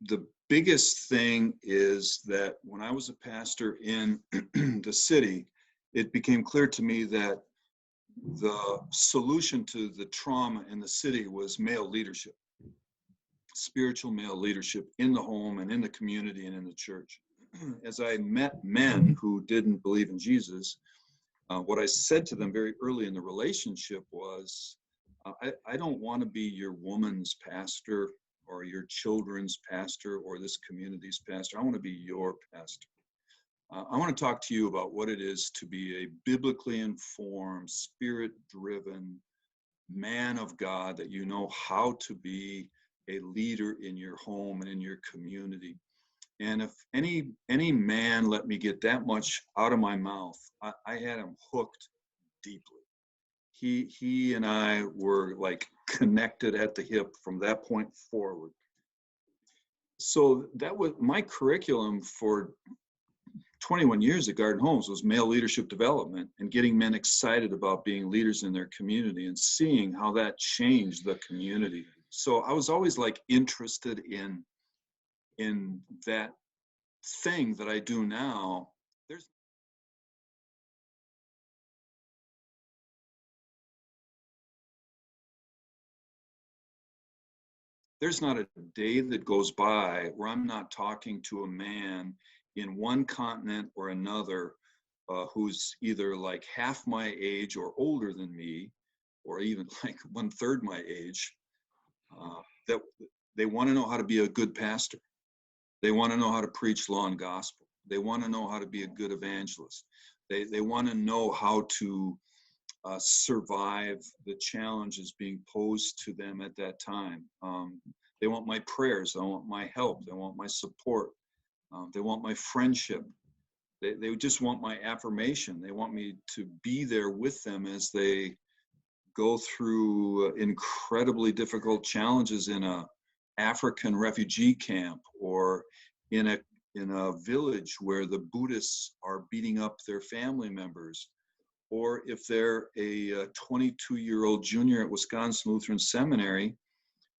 the biggest thing is that when I was a pastor in the city, it became clear to me that the solution to the trauma in the city was male leadership, spiritual male leadership in the home and in the community and in the church. As I met men who didn't believe in Jesus, what I said to them very early in the relationship was, I don't want to be your woman's pastor or your children's pastor or this community's pastor. I want to be your pastor. I want to talk to you about what it is to be a biblically informed, spirit-driven man of God, that you know how to be a leader in your home and in your community. And if any man let me get that much out of my mouth, I had him hooked deeply. He and I were like connected at the hip from that point forward. So that was my curriculum for 21 years at Garden Homes, was male leadership development and getting men excited about being leaders in their community and seeing how that changed the community. So I was always like interested in that thing that I do now. There's not a day that goes by where I'm not talking to a man in one continent or another who's either like half my age or older than me, or even like 1/3 my age, that they want to know how to be a good pastor. They want to know how to preach law and gospel. They want to know how to be a good evangelist. They want to know how to survive the challenges being posed to them at that time. They want my prayers. They want my help. They want my support. They want my friendship. They just want my affirmation. They want me to be there with them as they go through incredibly difficult challenges in a African refugee camp, or in a village where the Buddhists are beating up their family members, or if they're a 22-year-old junior at Wisconsin Lutheran Seminary,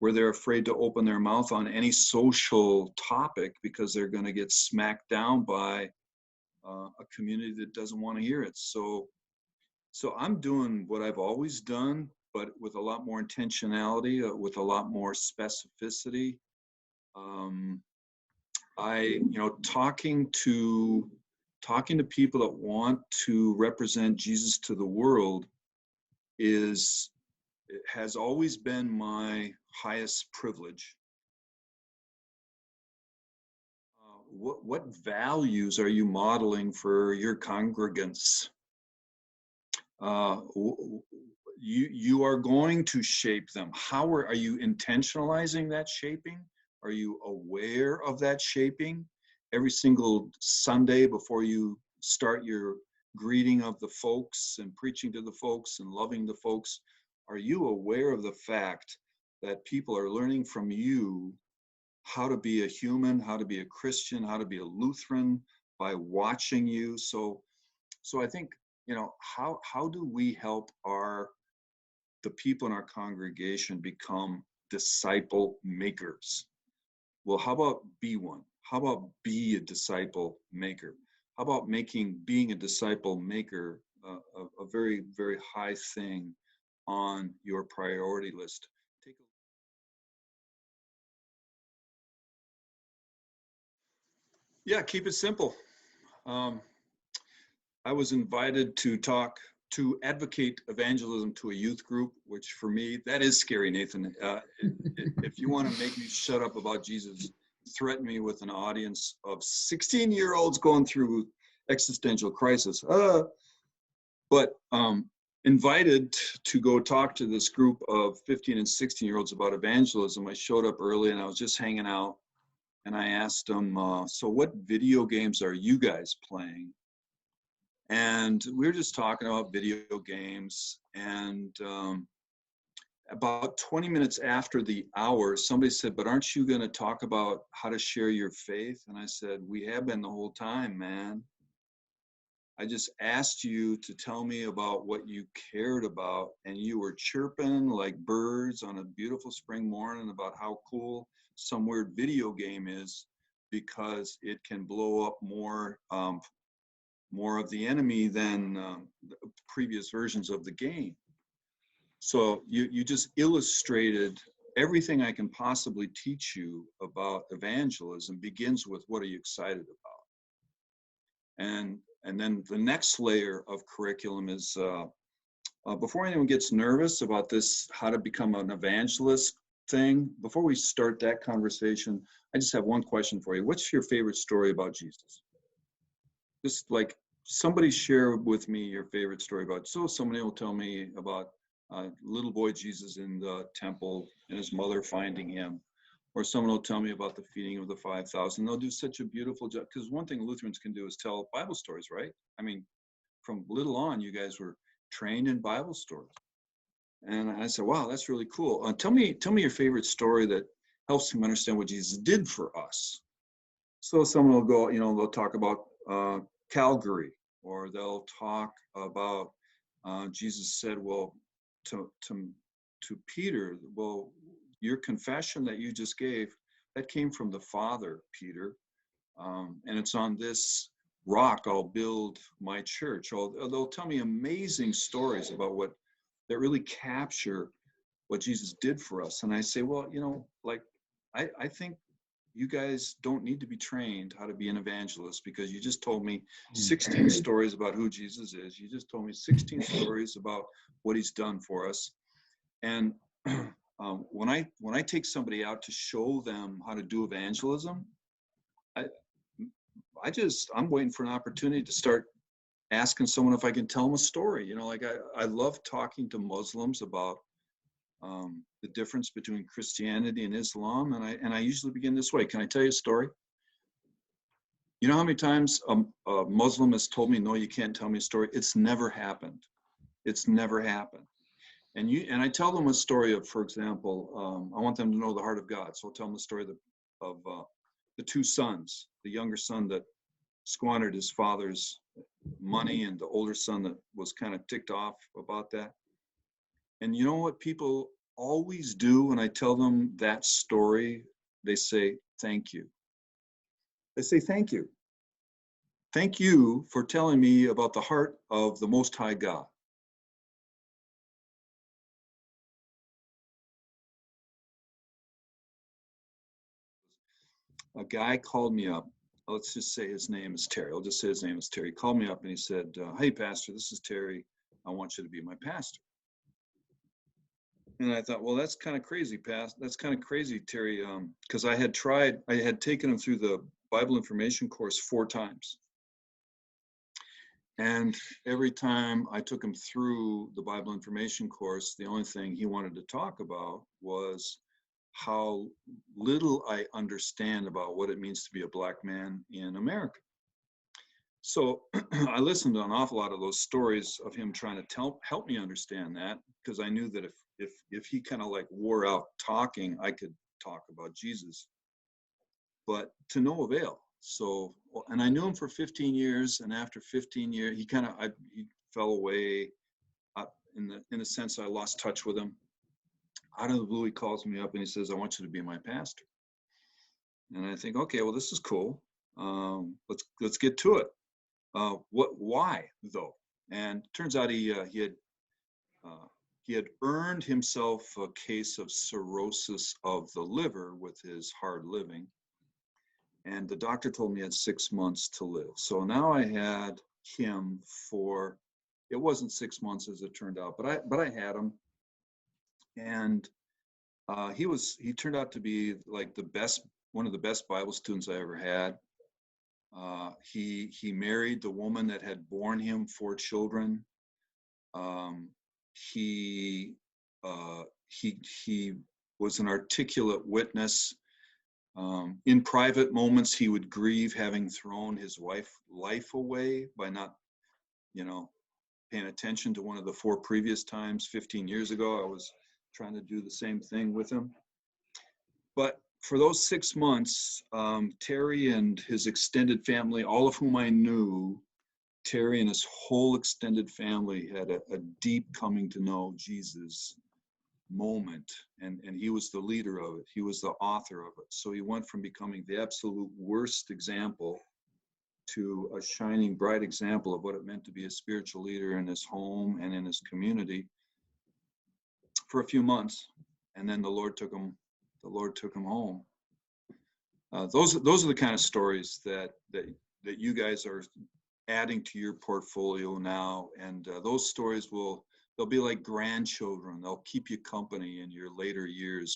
where they're afraid to open their mouth on any social topic because they're going to get smacked down by a community that doesn't want to hear it. So I'm doing what I've always done, but with a lot more intentionality, with a lot more specificity. Talking to people that want to represent Jesus to the world has always been my highest privilege. What values are you modeling for your congregants? You are going to shape them. How are you intentionalizing that shaping? Are you aware of that shaping? Every single Sunday before you start your greeting of the folks and preaching to the folks and loving the folks, are you aware of the fact that people are learning from you how to be a human, how to be a Christian, how to be a Lutheran by watching you? So I think, how do we help the people in our congregation become disciple makers? Well, how about be one? How about be a disciple maker? How about being a disciple maker a very, very high thing on your priority list? Yeah, keep it simple. I was invited to advocate evangelism to a youth group, which for me, that is scary, Nathan. If you want to make me shut up about Jesus, threaten me with an audience of 16-year-olds going through existential crisis. But invited to go talk to this group of 15 and 16-year-olds about evangelism. I showed up early and I was just hanging out, and I asked them, so what video games are you guys playing? And we were just talking about video games, and about 20 minutes after the hour, somebody said, but aren't you going to talk about how to share your faith? And I said, we have been the whole time, man. I just asked you to tell me about what you cared about, and you were chirping like birds on a beautiful spring morning about how cool some weird video game is because it can blow up more of the enemy than the previous versions of the game. So you just illustrated everything I can possibly teach you about evangelism begins with what are you excited about? And then the next layer of curriculum is before anyone gets nervous about this, how to become an evangelist thing, before we start that conversation, I just have one question for you. What's your favorite story about Jesus? Just like somebody share with me your favorite story about, so somebody will tell me about little boy Jesus in the temple and his mother finding him. Or someone will tell me about the feeding of the 5,000. They'll do such a beautiful job. Because one thing Lutherans can do is tell Bible stories, right? I mean, from little on, you guys were trained in Bible stories. And I said, wow, that's really cool. Tell me your favorite story that helps them understand what Jesus did for us. So someone will go, they'll talk about Calvary, or they'll talk about Jesus said, well, to Peter, well, your confession that you just gave, that came from the Father, Peter, and it's on this rock I'll build my church. They'll tell me amazing stories about what that really capture what Jesus did for us. And I say, well, I think you guys don't need to be trained how to be an evangelist, because you just told me 16 stories about who Jesus is. You just told me 16 stories about what he's done for us. And when I take somebody out to show them how to do evangelism, I'm waiting for an opportunity to start asking someone if I can tell them a story. I love talking to Muslims about the difference between Christianity and Islam, and I usually begin this way. Can I tell you a story? You know how many times a Muslim has told me, no, you can't tell me a story? It's never happened. It's never happened. And I tell them a story of, for example, I want them to know the heart of God. So I'll tell them the story of the two sons, the younger son that squandered his father's money, and the older son that was kind of ticked off about that. And you know what people always do when I tell them that story? They say, thank you. They say, thank you. Thank you for telling me about the heart of the Most High God. A guy called me up. Let's just say his name is Terry. I'll just say his name is Terry. He called me up and he said, hey, Pastor, this is Terry. I want you to be my pastor. And I thought, well, that's kind of crazy, That's kind of crazy, Terry, because I had taken him through the Bible information course 4 times. And every time I took him through the Bible information course, the only thing he wanted to talk about was how little I understand about what it means to be a Black man in America. So I listened to an awful lot of those stories of him trying to help me understand that, because I knew that if he kind of like wore out talking, I could talk about Jesus, but to no avail. So, and I knew him for 15 years, and after 15 years, he fell away. In a sense, I lost touch with him. Out of the blue, he calls me up and he says, I want you to be my pastor. And I think, okay, well, this is cool. Let's get to it. Why though? And turns out he had earned himself a case of cirrhosis of the liver with his hard living. And the doctor told me he had 6 months to live. So now I had him for, it wasn't 6 months as it turned out, but I had him. And he turned out to be like one of the best Bible students I ever had. He married the woman that had borne him 4 children. He was an articulate witness. In private moments, he would grieve having thrown his wife's life away by not, paying attention to one of the 4 previous times. 15 years ago, I was trying to do the same thing with him. But for those 6 months, Terry and his extended family, all of whom I knew, Terry and his whole extended family had a deep coming to know Jesus moment, and he was the leader of it. He was the author of it. So he went from becoming the absolute worst example to a shining bright example of what it meant to be a spiritual leader in his home and in his community for a few months, and then the Lord took him home. Those are the kind of stories that you guys are adding to your portfolio now, and those stories they'll be like grandchildren. They'll keep you company in your later years.